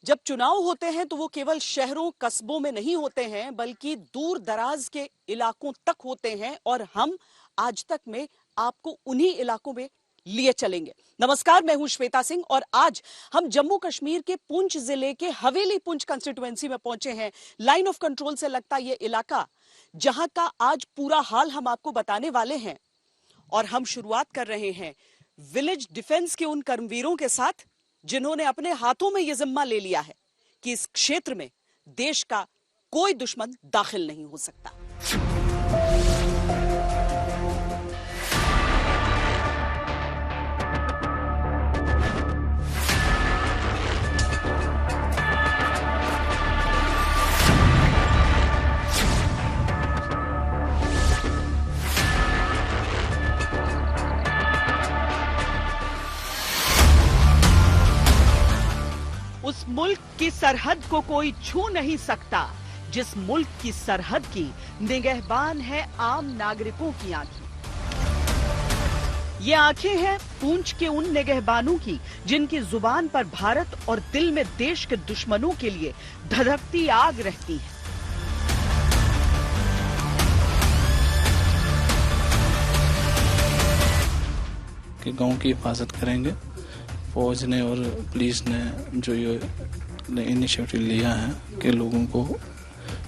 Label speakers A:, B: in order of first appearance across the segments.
A: जब चुनाव होते हैं तो वो केवल शहरों कस्बों में नहीं होते हैं बल्कि दूर दराज के इलाकों तक होते हैं और हम आज तक में आपको उन्हीं इलाकों में लिए चलेंगे। नमस्कार, मैं हूं श्वेता सिंह और आज हम जम्मू कश्मीर के पुंछ जिले के हवेली पुंछ कंस्टिट्यूएंसी में पहुंचे हैं। लाइन ऑफ कंट्रोल से लगता ये इलाका जहां का आज पूरा हाल हम आपको बताने वाले हैं और हम शुरुआत कर रहे हैं विलेज डिफेंस के उन कर्मवीरों के साथ जिन्होंने अपने हाथों में यह जिम्मा ले लिया है कि इस क्षेत्र में देश का कोई दुश्मन दाखिल नहीं हो सकता। उस मुल्क की सरहद को कोई छू नहीं सकता जिस मुल्क की सरहद की निगहबान है आम नागरिकों की आंखें। ये आंखें हैं पूंछ के उन निगहबानों की जिनकी जुबान पर भारत और दिल में देश के दुश्मनों के लिए धधकती आग रहती है।
B: कि गांव की हिफाजत करेंगे। फौज ने और पुलिस ने जो ये इनिशिएटिव लिया है कि लोगों को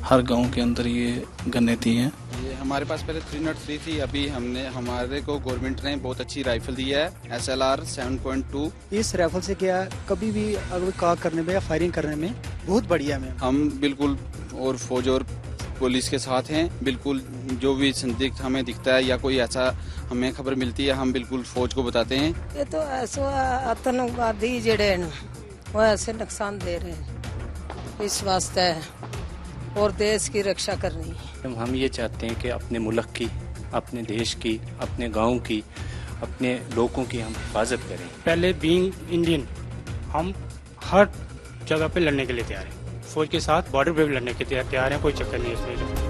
B: हर गांव के अंदर ये गन्ने दी हैं।
C: ये हमारे पास पहले 303 थी, अभी हमारे को गवर्नमेंट ने बहुत अच्छी राइफल दी है SLR 7.2।
D: इस राइफल से क्या कभी भी अगर कार करने में या फायरिंग करने में बहुत बढ़िया है।
C: हम बिल्कुल और फौज और पुलिस के साथ हैं। बिल्कुल जो भी संदिग्ध हमें दिखता है या कोई ऐसा हमें खबर मिलती है हम बिल्कुल फौज को बताते हैं।
E: ये तो ऐसा आतंकवादी जड़े हैं वो ऐसे नुकसान दे रहे हैं, इस वास्ते और देश की रक्षा करनी है।
F: हम ये चाहते हैं कि अपने मुल्क की, अपने देश की, अपने गांव की, अपने लोगों की हम हिफाजत करें।
G: पहले बीइंग इंडियन हम हर जगह पे लड़ने के लिए तैयार हैं। फौज के साथ बॉर्डर पे भी लड़ने के लिए तैयार हैं, कोई चक्कर नहीं है इसमें।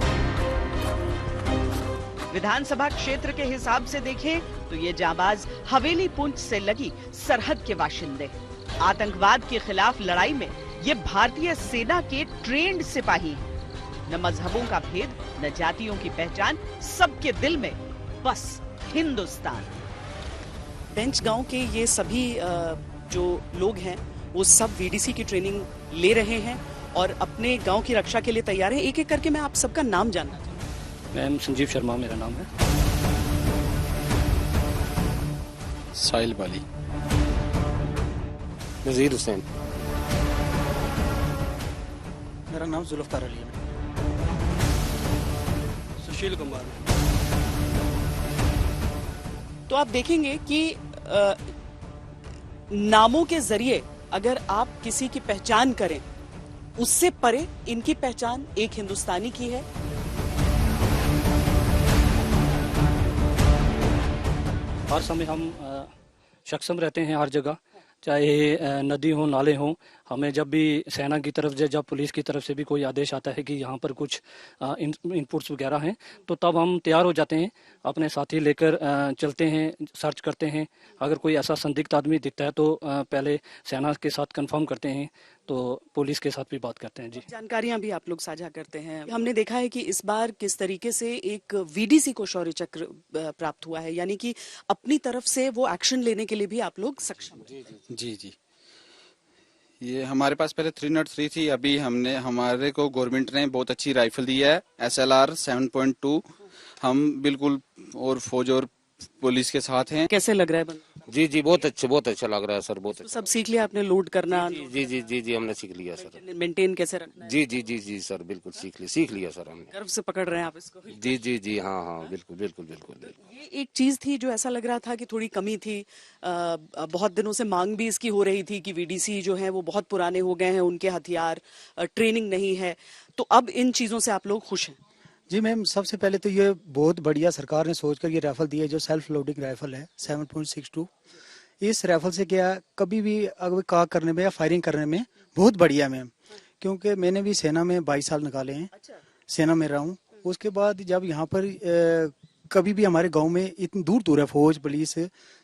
A: विधानसभा क्षेत्र के हिसाब से देखें तो ये जाबाज हवेली पुंछ से लगी सरहद के बाशिंदे। आतंकवाद के खिलाफ लड़ाई में ये भारतीय सेना के ट्रेंड सिपाही हैं। न मजहबों का भेद, न जातियों की पहचान, सबके दिल में बस हिंदुस्तान। बेंच गांव के ये सभी जो लोग हैं वो सब VDC की ट्रेनिंग ले रहे हैं और अपने गांव की रक्षा के लिए तैयार हैं। एक एक करके मैं आप सबका नाम जानना चाहूँ।
F: मैं संजीव शर्मा मेरा नाम है।
B: साहिल बाली,
H: नजीर हुसैन,
D: मेरा नाम जुल्फकार अली है।
G: सुशील कुमार।
A: तो आप देखेंगे कि नामों के जरिए अगर आप किसी की पहचान करें, उससे परे इनकी पहचान एक हिंदुस्तानी की है।
F: हर समय हम सक्षम रहते हैं हर जगह, चाहे नदी हो, नाले हो। हमें जब भी सेना की तरफ से, जब पुलिस की तरफ से भी कोई आदेश आता है कि यहाँ पर कुछ इनपुट्स वगैरह हैं, तो तब हम तैयार हो जाते हैं, अपने साथी लेकर चलते हैं, सर्च करते हैं। अगर कोई ऐसा संदिग्ध आदमी दिखता है तो पहले सेना के साथ कंफर्म करते हैं, तो पुलिस के साथ भी बात करते हैं। जी,
A: जानकारियां भी आप लोग साझा करते हैं। हमने देखा है कि इस बार किस तरीके से एक VDC को शौर्य चक्र प्राप्त हुआ है, यानी कि अपनी तरफ से वो एक्शन लेने के लिए भी आप लोग सक्षम हैं।
C: जी जी, ये हमारे पास पहले 303 थी, अभी हमारे को गवर्नमेंट ने बहुत अच्छी राइफल दी है SLR 7.2। हम बिल्कुल और फौज और पुलिस के साथ हैं।
A: कैसे लग रहा है बंदा?
H: जी जी, बहुत अच्छा लग रहा है सर, बहुत
A: तो
H: अच्छा।
A: सब सीख लिया आपने, लोड करना,
H: जी जी जी जी, हमने सीख लिया सर।
A: मेंटेन कैसे रखना है?
H: जी जी जी जी सर, बिल्कुल सीख लिया सर हमने।
A: गर्व से पकड़ रहे हैं आप इसको?
H: जी जी जी, हाँ हाँ, बिल्कुल बिल्कुल बिल्कुल।
A: ये एक चीज थी जो ऐसा लग रहा था कि थोड़ी कमी थी। बहुत दिनों से मांग भी इसकी हो रही थी कि VDC जो है वो बहुत पुराने हो गए हैं, उनके हथियार, ट्रेनिंग नहीं है। तो अब इन चीजों से आप लोग खुश हैं?
D: जी मैम, सबसे पहले तो ये बहुत बढ़िया सरकार ने सोचकर ये राइफल दी है जो सेल्फ लोडिंग राइफल है 7.62। इस राइफल से क्या कभी भी अगर कार करने में या फायरिंग करने में बहुत बढ़िया है मैम, क्योंकि मैंने भी सेना में 22 साल निकाले हैं। सेना में रहा हूँ। उसके बाद जब यहाँ पर कभी भी हमारे गांव में इतनी दूर दूर है फौज पुलिस,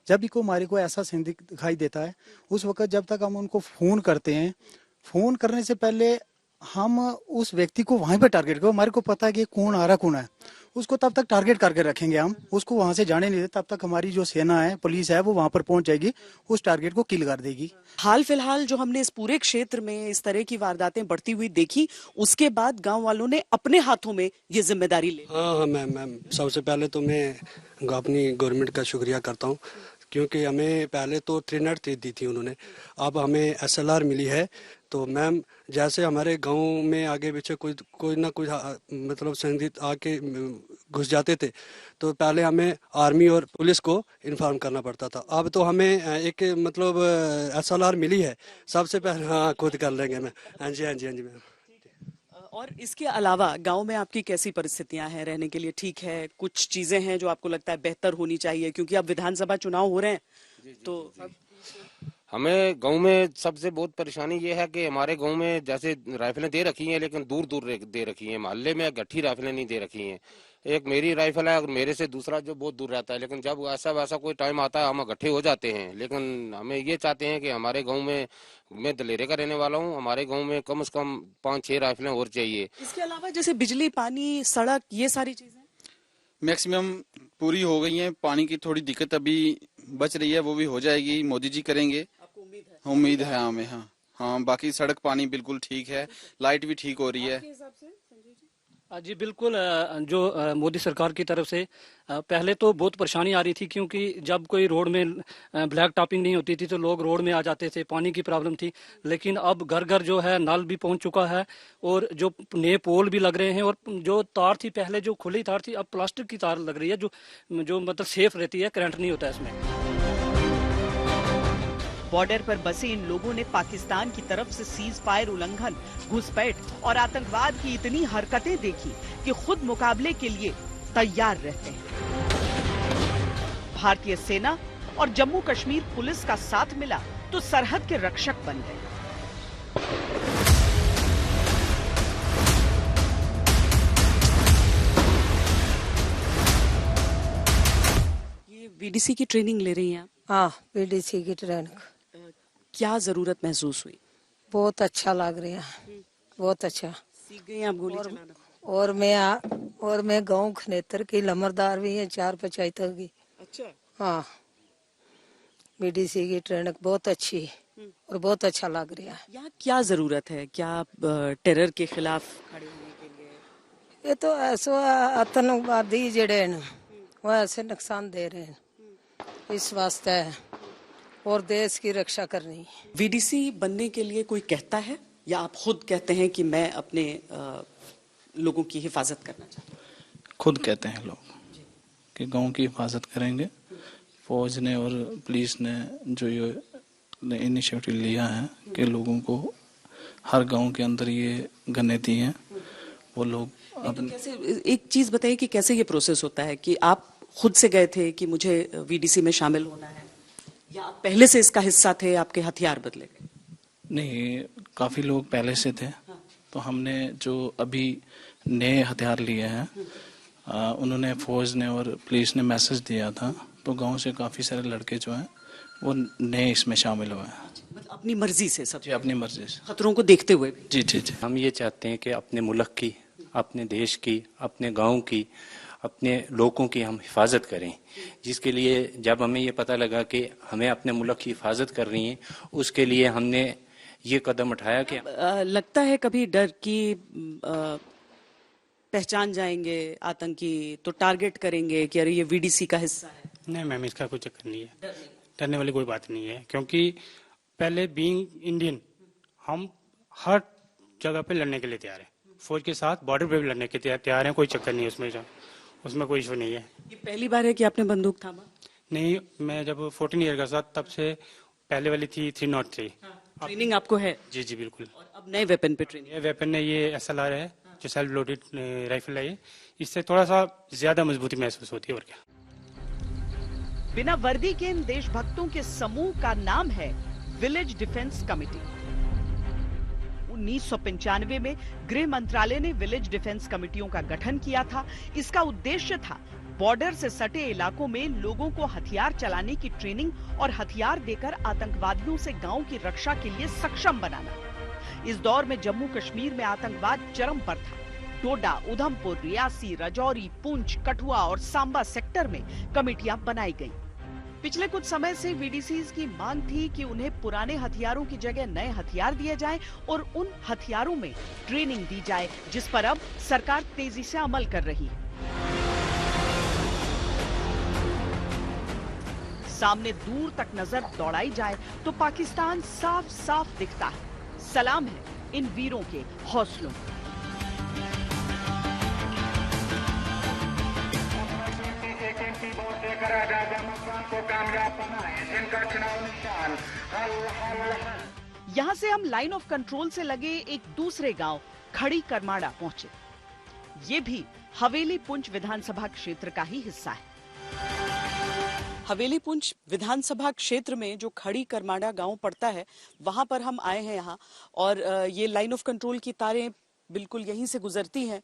D: जब भी को हमारे को ऐसा संदिग्ध दिखाई देता है, उस वक्त जब तक हम उनको फोन करते हैं, फोन करने से पहले हम उस व्यक्ति को वहीं पे टारगेट करो, हमारे को पता है कि कौन आ रहा कौन है, उसको तब तक टारगेट करके रखेंगे हम, उसको वहां से जाने नहीं देते, तब तक हमारी जो सेना है, पुलिस है, वो वहां पर पहुंच जाएगी, उस टारगेट को किल कर देगी।
A: हाल फिलहाल जो हमने इस पूरे क्षेत्र में इस तरह की वारदातें बढ़ती हुई देखी, उसके बाद गांव वालों ने अपने हाथों में ये जिम्मेदारी ली।
I: हाँ मैम सबसे पहले तो मैं अपनी गवर्नमेंट का शुक्रिया करता हूँ, क्योंकि हमें पहले तो 303 दी थी उन्होंने, अब हमें SLR मिली है। तो मैम जैसे हमारे गांव में आगे पीछे कोई ना कोई मतलब संदिग्ध आके घुस जाते थे, तो पहले हमें आर्मी और पुलिस को इन्फॉर्म करना पड़ता था। अब तो हमें एक मतलब SLR मिली है, सबसे पहले हाँ खुद कर लेंगे मैं। हाँ जी मैम।
A: और इसके अलावा गांव में आपकी कैसी परिस्थितियां हैं? रहने के लिए ठीक है? कुछ चीजें हैं जो आपको लगता है बेहतर होनी चाहिए, क्योंकि अब विधानसभा चुनाव हो रहे हैं? तो
H: हमें गांव में सबसे बहुत परेशानी ये है कि हमारे गांव में जैसे राइफलें दे रखी हैं, लेकिन दूर दूर दे रखी हैं। मोहल्ले में गट्ठी राइफलें नहीं दे रखी हैं। एक मेरी राइफल है और मेरे से दूसरा जो बहुत दूर रहता है, लेकिन जब ऐसा वैसा कोई टाइम आता है हम इकट्ठे हो जाते हैं। लेकिन हमें ये चाहते हैं कि हमारे गांव में, मैं दलेरे का रहने वाला हूँ, हमारे गांव में कम से कम 5-6 राइफलें और चाहिए।
A: इसके अलावा जैसे बिजली, पानी, सड़क, ये सारी चीजें
C: मैक्सिमम पूरी हो गई हैं। पानी की थोड़ी दिक्कत अभी बच रही है, वो भी हो जाएगी, मोदी जी करेंगे,
A: आपको उम्मीद है?
C: उम्मीद है हमें। हाँ बाकी सड़क पानी बिल्कुल ठीक है, लाइट भी ठीक हो रही है।
F: जी बिल्कुल। जो मोदी सरकार की तरफ से पहले तो बहुत परेशानी आ रही थी, क्योंकि जब कोई रोड में ब्लैक टॉपिंग नहीं होती थी तो लोग रोड में आ जाते थे, पानी की प्रॉब्लम थी। लेकिन अब घर घर जो है नल भी पहुंच चुका है, और जो नए पोल भी लग रहे हैं, और जो तार थी पहले जो खुली तार थी, अब प्लास्टिक की तार लग रही है, जो मतलब सेफ रहती है, करंट नहीं होता इसमें।
A: बॉर्डर पर बसे इन लोगों ने पाकिस्तान की तरफ से सीज फायर उल्लंघन, घुसपैठ और आतंकवाद की इतनी हरकतें देखी कि खुद मुकाबले के लिए तैयार रहते हैं। भारतीय सेना और जम्मू कश्मीर पुलिस का साथ मिला तो सरहद के रक्षक बन गए। ये VDC की ट्रेनिंग ले रही हैं आप?
E: हाँ, VDC की ट्रेनिंग।
A: क्या जरूरत महसूस हुई?
E: बहुत अच्छा लग रहा है, बहुत अच्छा।
A: सीख गई आप गोली चलाना?
E: और मैं गांव खनेतर की लमरदार भी है, 4 पंचायतों की।
A: अच्छा।
E: हाँ, VDC की ट्रेनिंग बहुत अच्छी है और बहुत अच्छा लग रहा है।
A: यहाँ क्या जरूरत है? क्या टेरर के खिलाफ खड़े होने के लिए?
E: ये तो ऐसा आतंकवादी जड़े हैं वो ऐसे नुकसान दे रहे हैं, इस वास्ते है, और देश की रक्षा करनी है।
A: VDC बनने के लिए कोई कहता है, या आप खुद कहते हैं कि मैं अपने लोगों की हिफाजत करना चाहता हूँ?
B: खुद कहते हैं लोग कि गांव की हिफाजत करेंगे। फौज ने और पुलिस ने जो ये इनिशिएटिव लिया है कि लोगों को हर गांव के अंदर ये गन्ने दी हैं, वो लोग
A: तो कैसे, एक चीज बताइए कि कैसे ये प्रोसेस होता है कि आप खुद से गए थे कि मुझे VDC में शामिल होना है, या आप पहले से इसका हिस्सा थे, आपके हथियार बदले गए?
B: नहीं, काफी लोग पहले से थे। तो हमने जो अभी नए हथियार लिए हैं, उन्होंने फौज ने और पुलिस ने मैसेज दिया था, तो गांव से काफी सारे लड़के जो हैं वो नए इसमें शामिल हुए हैं।
A: मतलब अपनी मर्जी से सब?
B: जी, अपनी मर्जी से,
A: खतरों को देखते हुए भी?
B: जी जी जी।
G: हम ये चाहते हैं कि अपने मुल्क की, अपने देश की, अपने गांव की, अपने लोगों की हम हिफाजत करें, जिसके लिए जब हमें ये पता लगा कि हमें अपने मुल्क की हिफाजत करनी है, उसके लिए हमने ये कदम उठाया कि
A: लगता है कभी डर की पहचान जाएंगे आतंकी तो टारगेट करेंगे कि अरे ये VDC का हिस्सा है?
G: नहीं मैम, इसका कोई चक्कर नहीं है, डरने वाली कोई बात नहीं है, क्योंकि पहले बीइंग इंडियन हम हर जगह पे लड़ने के लिए तैयार हैं। फौज के साथ बॉर्डर पे भी लड़ने के तैयार हैं, कोई चक्कर नहीं है उसमें कोई इशू नहीं है।
A: ये पहली बार है कि आपने बंदूक थामा?
G: नहीं, मैं जब 14 ईयर का था तब से पहले वाली थी 303।
A: ट्रेनिंग आपको है?
G: जी जी बिल्कुल।
A: और अब नए वेपन पे ट्रेनिंग?
G: ये वेपन है, ये SLR है, जो सेल्फ लोडेड राइफल है। ये इससे थोड़ा सा ज्यादा मजबूती महसूस होती है। और क्या,
A: बिना वर्दी के इन देशभक्तों के समूह का नाम है विलेज डिफेंस कमेटी। 1995 में गृह मंत्रालय ने विलेज डिफेंस कमेटियों का गठन किया था। इसका उद्देश्य था बॉर्डर से सटे इलाकों में लोगों को हथियार चलाने की ट्रेनिंग और हथियार देकर आतंकवादियों से गांव की रक्षा के लिए सक्षम बनाना। इस दौर में जम्मू कश्मीर में आतंकवाद चरम पर था। डोडा, उधमपुर, रियासी, राजौरी, पुंछ, कठुआ और सांबा सेक्टर में कमेटियां बनाई गईं। पिछले कुछ समय से वीडीसीज की मांग थी कि उन्हें पुराने हथियारों की जगह नए हथियार दिए जाएं और उन हथियारों में ट्रेनिंग दी जाए, जिस पर अब सरकार तेजी से अमल कर रही है। सामने दूर तक नजर दौड़ाई जाए तो पाकिस्तान साफ साफ दिखता है। सलाम है इन वीरों के हौसलों को। यहाँ से हम लाइन ऑफ कंट्रोल से लगे एक दूसरे गांव खड़ी करमाड़ा पहुंचे। ये भी हवेली पुंछ विधानसभा क्षेत्र का ही हिस्सा है। हवेली पुंछ विधानसभा क्षेत्र में जो खड़ी करमाड़ा गांव पड़ता है, वहां पर हम आए हैं यहाँ, और ये लाइन ऑफ कंट्रोल की तारें बिल्कुल यहीं से गुजरती हैं।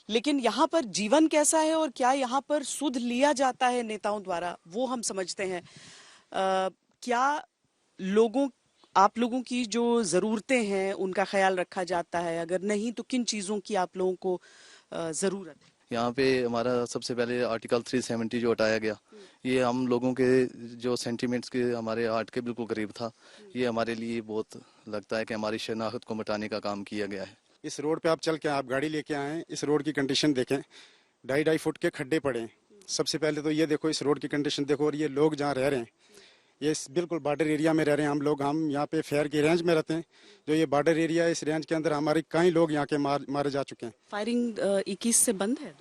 A: लेकिन यहाँ पर जीवन कैसा है और क्या यहाँ पर सुध लिया जाता है नेताओं द्वारा, वो हम समझते हैं। क्या आप लोगों की जो जरूरतें हैं उनका ख्याल रखा जाता है? अगर नहीं तो किन चीजों की आप लोगों को जरूरत है?
J: यहाँ पे हमारा सबसे पहले आर्टिकल 370 जो हटाया गया, ये हम लोगों के जो सेंटिमेंट्स के हमारे आर्ट के बिल्कुल करीब था। ये हमारे लिए बहुत लगता है कि हमारी शनाख्त को मिटाने का काम किया गया है।
K: इस रोड पे आप चल के आप गाड़ी लेके आए, इस रोड की कंडीशन देखें, 2.5 फुट के खड्डे पड़े। सबसे पहले तो ये देखो, इस रोड की कंडीशन देखो, और ये लोग जहाँ रह रहे हैं, ये बिल्कुल बॉर्डर एरिया में रह रहे हैं। हम यहाँ पे फेयर की रेंज में रहते हैं। जो ये बॉर्डर एरिया है, इस रेंज के अंदर हमारे कई लोग यहाँ के मारे जा चुके हैं।
A: फायरिंग 21 से बंद है?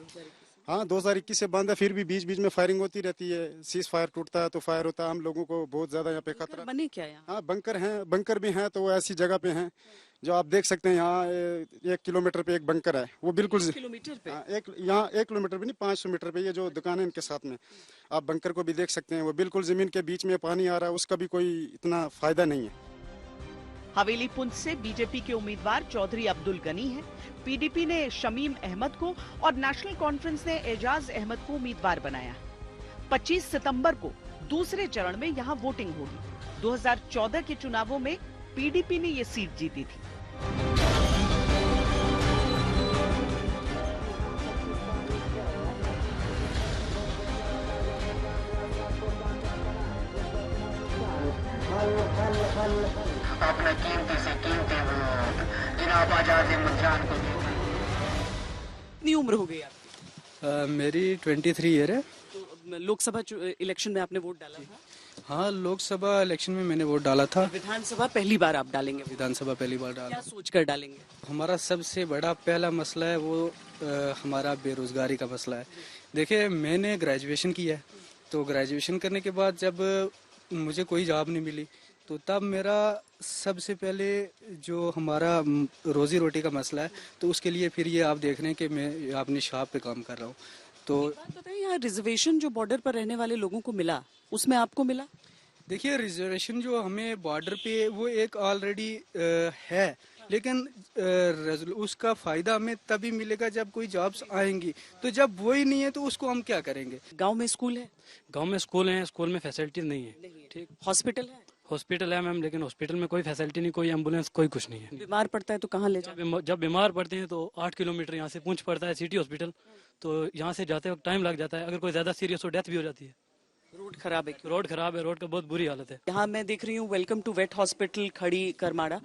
K: हाँ, 2021 से बंद है, फिर भी बीच बीच में फायरिंग होती रहती है। सीज फायर टूटता है तो फायर होता है। हम लोगों को बहुत ज्यादा यहाँ पे खतरा
A: बने क्या यहाँ?
K: हाँ, बंकर भी हैं, तो वो ऐसी जगह पे हैं जो आप देख सकते हैं। यहाँ 1 किलोमीटर पे एक बंकर है, वो बिल्कुल
A: 1 किलोमीटर पे?
K: यहाँ 1 किलोमीटर भी नहीं, 500 मीटर पे ये जो दुकान है इनके साथ में आप बंकर को भी देख सकते हैं। वो बिल्कुल जमीन के बीच में पानी आ रहा है, उसका भी कोई इतना फायदा नहीं है।
A: हवेली पुंछ से बीजेपी के उम्मीदवार चौधरी अब्दुल गनी हैं। पीडीपी ने शमीम अहमद को और नेशनल कॉन्फ्रेंस ने एजाज अहमद को उम्मीदवार बनाया। 25 सितंबर को दूसरे चरण में यहाँ वोटिंग होगी। 2014 के चुनावों में पीडीपी ने ये सीट जीती थी।
L: अपने कीमती से कीमती वोट जनाब आजाद अहमद जान को।
A: कितनी उम्र हो गई आपकी?
I: मेरी 23 ईयर है।
A: तो लोकसभा इलेक्शन में आपने वोट डाला था?
I: हाँ, लोकसभा इलेक्शन में मैंने वोट डाला था।
A: विधानसभा पहली बार आप डालेंगे?
I: विधानसभा पहली बार डाला।
A: क्या सोचकर डालेंगे?
I: हमारा सबसे बड़ा पहला मसला है वो हमारा बेरोजगारी का मसला है। देखिए, मैंने ग्रेजुएशन किया है, तो ग्रेजुएशन करने के बाद जब मुझे कोई जॉब नहीं मिली, तो तब मेरा सबसे पहले जो हमारा रोजी रोटी का मसला है, तो उसके लिए फिर ये आप देख रहे हैं कि मैं अपनी शॉप पे काम कर रहा हूँ। तो
A: बताइए, यहाँ रिजर्वेशन जो बॉर्डर पर रहने वाले लोगों को मिला, उसमें आपको मिला?
I: देखिए, रिजर्वेशन जो हमें बॉर्डर पे वो एक ऑलरेडी है, लेकिन उसका फायदा हमें तभी मिलेगा जब कोई जॉब्स आएंगी। तो जब वो ही नहीं है तो उसको हम क्या करेंगे?
A: गांव में स्कूल है?
F: गांव में स्कूल है, स्कूल में फैसिलिटीज नहीं है।
A: ठीक। हॉस्पिटल है?
F: हॉस्पिटल है मैम, लेकिन हॉस्पिटल में कोई फैसिलिटी नहीं, कोई एम्बुलेंस, कोई कुछ नहीं है।
A: बीमार पड़ता है तो कहाँ ले जाए?
F: जब बीमार पड़ते हैं तो 8 किलोमीटर यहाँ से पुंछ पड़ता है सिटी हॉस्पिटल, तो यहाँ से जाते वक्त टाइम लग जाता है। अगर कोई ज्यादा सीरियस हो, डेथ भी हो जाती है।
A: रोड खराब है?
F: रोड खराब है, रोड का बहुत बुरी हालत है।
A: यहाँ मैं देख रही हूँ वेलकम टू वेट हॉस्पिटल खड़ी करमाड़ा,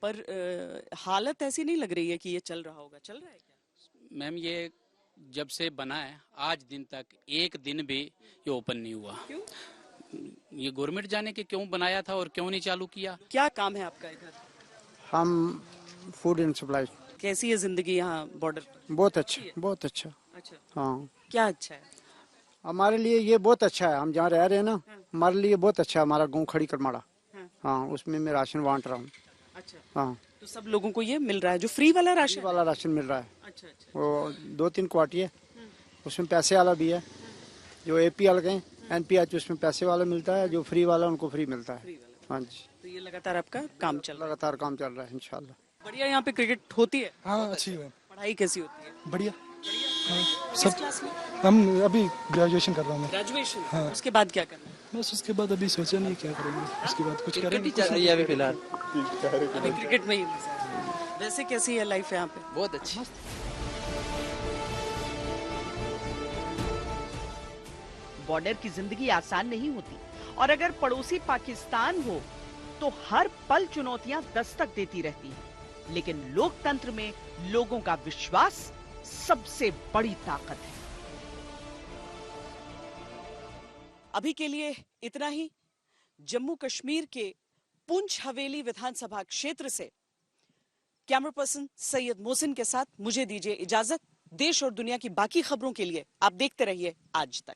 A: पर हालत ऐसी नहीं लग रही है कि ये चल रहा होगा। चल रहा है क्या?
M: मैम, ये जब से बना है आज दिन तक एक दिन भी ये ओपन नहीं हुआ।
A: क्यों?
M: ये गवर्नमेंट जाने के क्यों बनाया था और क्यों नहीं चालू किया।
A: क्या काम है आपका इधर?
N: हम फूड एंड सप्लाई।
A: कैसी है जिंदगी यहाँ बॉर्डर पर?
N: बहुत अच्छा, बहुत अच्छा।
A: अच्छा,
N: हाँ।
A: क्या अच्छा है?
N: हमारे लिए ये बहुत अच्छा है। हम जहाँ रह रहे हैं ना, हमारे लिए बहुत अच्छा है। हमारा गाँव खड़ी करमाड़ा, हाँ, उसमें मैं राशन बांट रहा हूँ।
A: अच्छा,
N: हाँ।
A: तो सब लोगों को ये मिल रहा है जो फ्री वाला राशन?
N: वाला राशन मिल रहा है।
A: अच्छा, अच्छा।
N: वो 2-3 क्वार्टी है, उसमें पैसे वाला भी है। जो APL के NPH उसमें पैसे वाला मिलता है, जो फ्री वाला उनको फ्री मिलता है। हाँ जी।
A: तो ये लगातार आपका काम चल रहा है?
N: लगातार काम चल रहा है इंशाल्लाह।
A: बढ़िया। यहाँ पे क्रिकेट होती है?
O: हाँ, अच्छी है।
A: पढ़ाई कैसी होती है?
O: बढ़िया।
A: किस क्लास में?
O: हम अभी ग्रेजुएशन कर रहा हूँ।
A: ग्रेजुएशन?
O: हाँ।
A: उसके बाद क्या करना है?
O: बस उसके बाद अभी सोचा नहीं क्या करेंगे, उसके बाद कुछ करेंगे।
P: चल रही है अभी फिलहाल।
A: अभी क्रिकेट में ही मजा है। वैसे कैसी है लाइफ यहाँ पे?
P: बहुत अच्छी।
Q: बॉर्डर की जिंदगी आसान नहीं होती और अगर पड़ोसी पाकिस्तान हो तो हर पल चुनौतियां दस्तक देती रहती हैं। लेकिन लोकतंत्र में लोगों का विश्वास सबसे बड़ी ताकत है।
A: अभी के लिए इतना ही। जम्मू कश्मीर के पुंछ हवेली विधानसभा क्षेत्र से कैमरा पर्सन सैयद मोहसिन के साथ मुझे दीजिए इजाजत। देश और दुनिया की बाकी खबरों के लिए आप देखते रहिए आज तक।